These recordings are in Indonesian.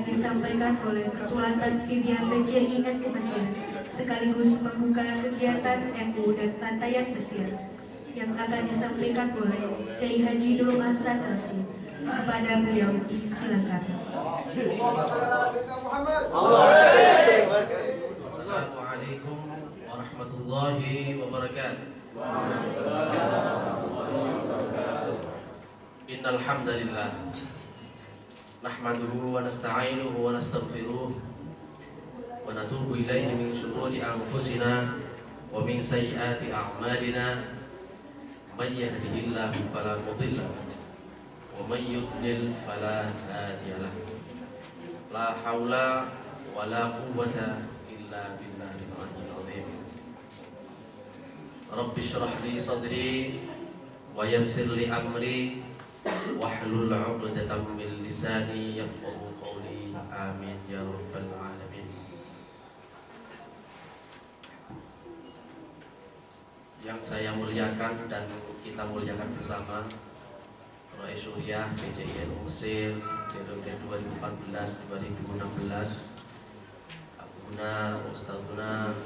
Disampaikan oleh Ketua Tanfidiyah PCI NU Mesir sekaligus membuka kegiatan NU dan Fatayat Mesir yang akan disampaikan oleh Kiai Haji Nurul Hasan Al-Sid. Kepada beliau disilakan. Assalamualaikum warahmatullahi wabarakatuh. Innal hamdalillah nahmaduhu wa nasta'inuhu wa nastaghfiruh wa natubu ilaihi min shururi anfusina wa min sayyiati a'malina may yahdihillahu fala mudilla wa may yudlil fala hadiya lahu la haula wa la quwwata illa billahil aliyyil azim. Rabbi shrah li sadri wa yassir li amri wahlul 'uqdatam min lisani yafqahu qawli. Amin ya rabbal alamin. Yang saya muliakan dan kita muliakan bersama Rois Suriah PCI NU Mesir periode 2014-2016, Abuna Ustadzuna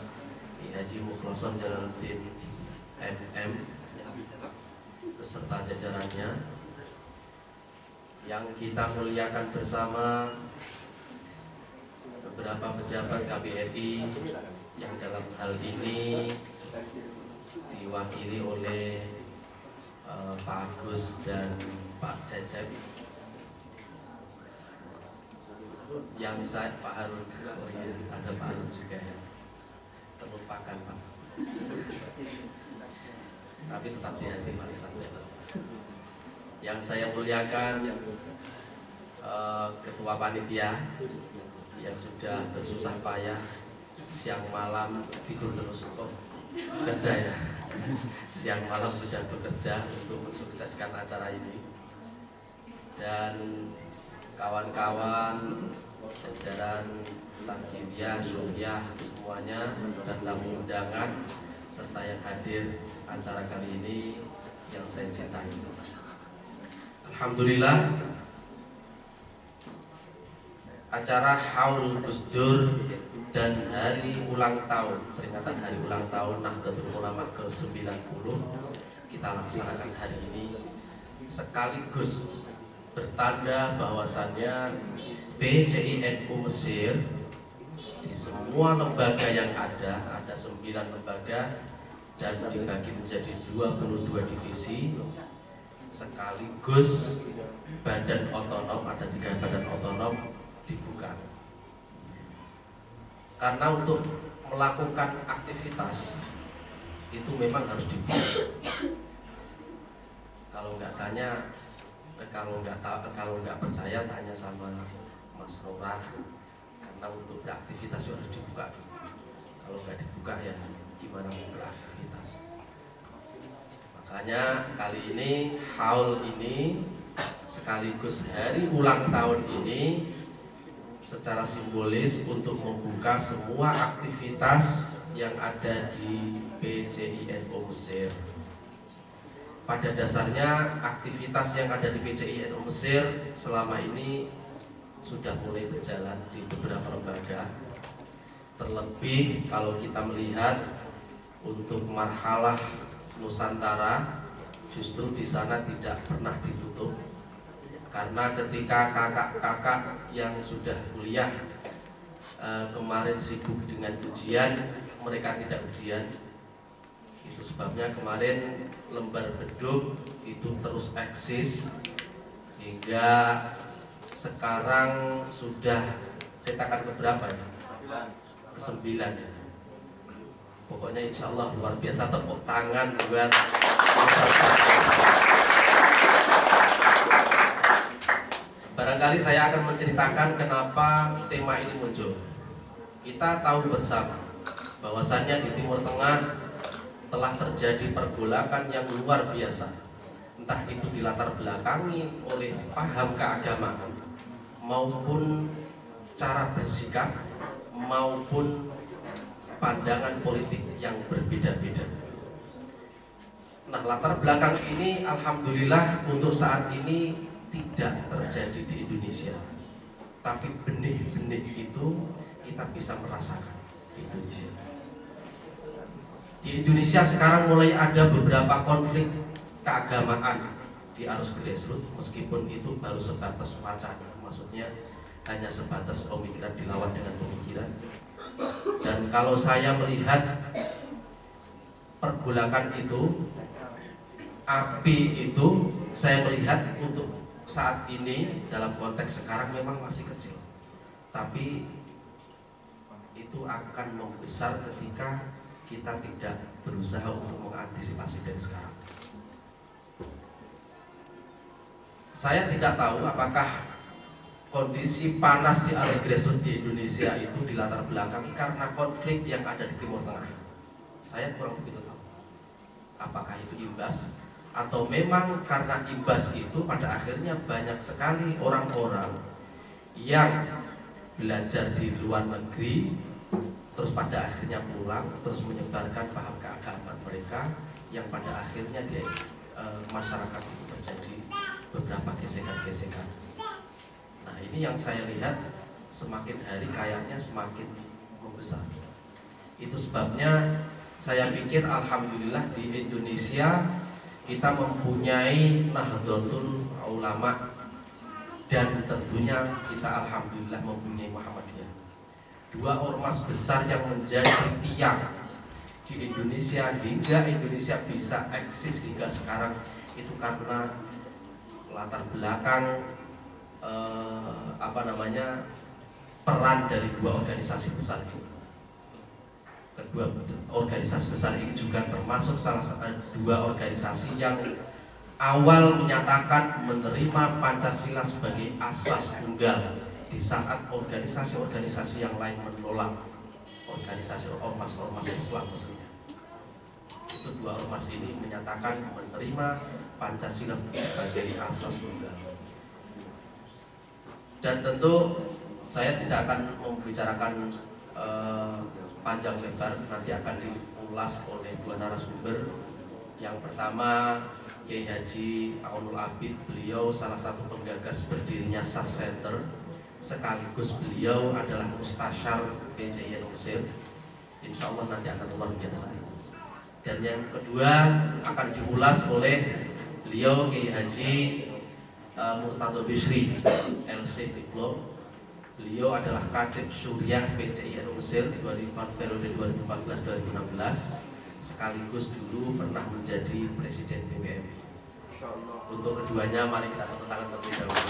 Haji Mukhlasan Jalaluddin MM beserta jajarannya. Yang kita muliakan bersama beberapa pejabat KBRI yang dalam hal ini diwakili oleh Pak Agus dan Pak Cecep, yang saya Pak Harun, ada Pak Harun juga ya, terlupakan Pak, tapi tetap di hati Pak Isan. Yang saya muliakan Ketua Panitia yang sudah bersusah payah siang malam tidur terus kok bekerja ya, siang malam sudah bekerja untuk mensukseskan acara ini, dan kawan-kawan jajaran Tanfidiyah, Suriah semuanya, dan tamu undangan serta yang hadir acara kali ini yang saya cintai. Alhamdulillah, acara Haul Gus Dur dan hari ulang tahun, peringatan hari ulang tahun Nahdlatul Ulama ke-90 kita laksanakan hari ini, sekaligus bertanda bahwasannya PCI NU Mesir di semua lembaga yang ada 9 lembaga dan dibagi menjadi 22 divisi, sekaligus badan otonom, ada 3 badan otonom dibuka. Karena untuk melakukan aktivitas itu memang harus dibuka. Kalau nggak percaya tanya sama Mas Rora, karena untuk beraktivitas harus dibuka dulu. Kalau nggak dibuka ya gimana mau beraktivitas? Makanya kali ini haul ini sekaligus hari ulang tahun ini secara simbolis untuk membuka semua aktivitas yang ada di PCI NU Mesir. Pada dasarnya aktivitas yang ada di PCI NU Mesir selama ini sudah mulai berjalan di beberapa lembaga. Terlebih kalau kita melihat untuk marhalah Nusantara, justru di sana tidak pernah ditutup, karena ketika kakak-kakak yang sudah kuliah kemarin sibuk dengan ujian, mereka tidak ujian. Itu sebabnya kemarin lembar beduk itu terus eksis hingga sekarang sudah cetakan keberapa ya? Ke-9 ya. Pokoknya insya Allah luar biasa, tepuk tangan buat barangkali saya akan menceritakan kenapa tema ini muncul. Kita tahu bersama bahwasannya di Timur Tengah telah terjadi pergolakan yang luar biasa, entah itu dilatar belakangi oleh paham keagamaan maupun cara bersikap maupun pandangan politik yang berbeda-beda. Nah, latar belakang ini alhamdulillah untuk saat ini tidak terjadi di Indonesia. Tapi benih-benih itu kita bisa merasakan di Indonesia. Di Indonesia sekarang mulai ada beberapa konflik keagamaan di arus grassroots, meskipun itu baru sebatas wacana, maksudnya hanya sebatas pemikiran dilawan dengan pemikiran. Dan kalau saya melihat pergolakan itu, api itu, saya melihat untuk saat ini dalam konteks sekarang memang masih kecil, tapi itu akan membesar ketika kita tidak berusaha untuk mengantisipasi dari sekarang. Saya tidak tahu apakah kondisi panas di arus grassroots di Indonesia itu dilatar belakangi karena konflik yang ada di Timur Tengah. Saya kurang begitu tahu apakah itu imbas atau memang karena imbas itu pada akhirnya banyak sekali orang-orang yang belajar di luar negeri terus pada akhirnya pulang terus menyebarkan paham keagamaan mereka yang pada akhirnya di masyarakat itu terjadi beberapa gesekan-gesekan. Nah, ini yang saya lihat semakin hari kayaknya semakin membesar. Itu sebabnya saya pikir alhamdulillah di Indonesia kita mempunyai Nahdlatul Ulama dan tentunya kita alhamdulillah mempunyai Muhammadiyah. Dua ormas besar yang menjadi tiang di Indonesia hingga Indonesia bisa eksis hingga sekarang itu karena latar belakang peran dari dua organisasi besar itu. Kedua organisasi besar ini juga termasuk salah satu dua organisasi yang awal menyatakan menerima Pancasila sebagai asas tunggal di saat organisasi-organisasi yang lain menolak, organisasi ormas-ormas Islam maksudnya. Itu dua ormas ini menyatakan menerima Pancasila sebagai asas tunggal. Dan tentu saya tidak akan membicarakan panjang lebar, nanti akan diulas oleh dua narasumber. Yang pertama Kiai Haji Aunul Abid, beliau salah satu penggagas berdirinya SAS Center, sekaligus beliau adalah mustasyar PCI Mesir. Insya Allah nanti akan luar biasa. Dan yang kedua akan diulas oleh beliau Kiai Haji Murtado Bisri LC Diplom. Beliau adalah Kadep Syuriah PCI Mesir periode 2014-2016, sekaligus dulu pernah menjadi Presiden PBMI. Untuk keduanya mari kita tepuk tangan terlebih dahulu.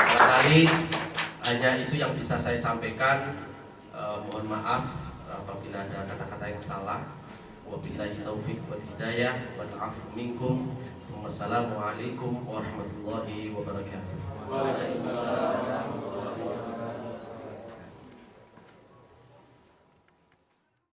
Barangkali hanya itu yang bisa saya sampaikan. Mohon maaf apabila ada kata-kata yang salah. Wabillahi taufiq wal hidayah wal afu minkum. Wassalamualaikum warahmatullahi wabarakatuh. Waalaikumsalam.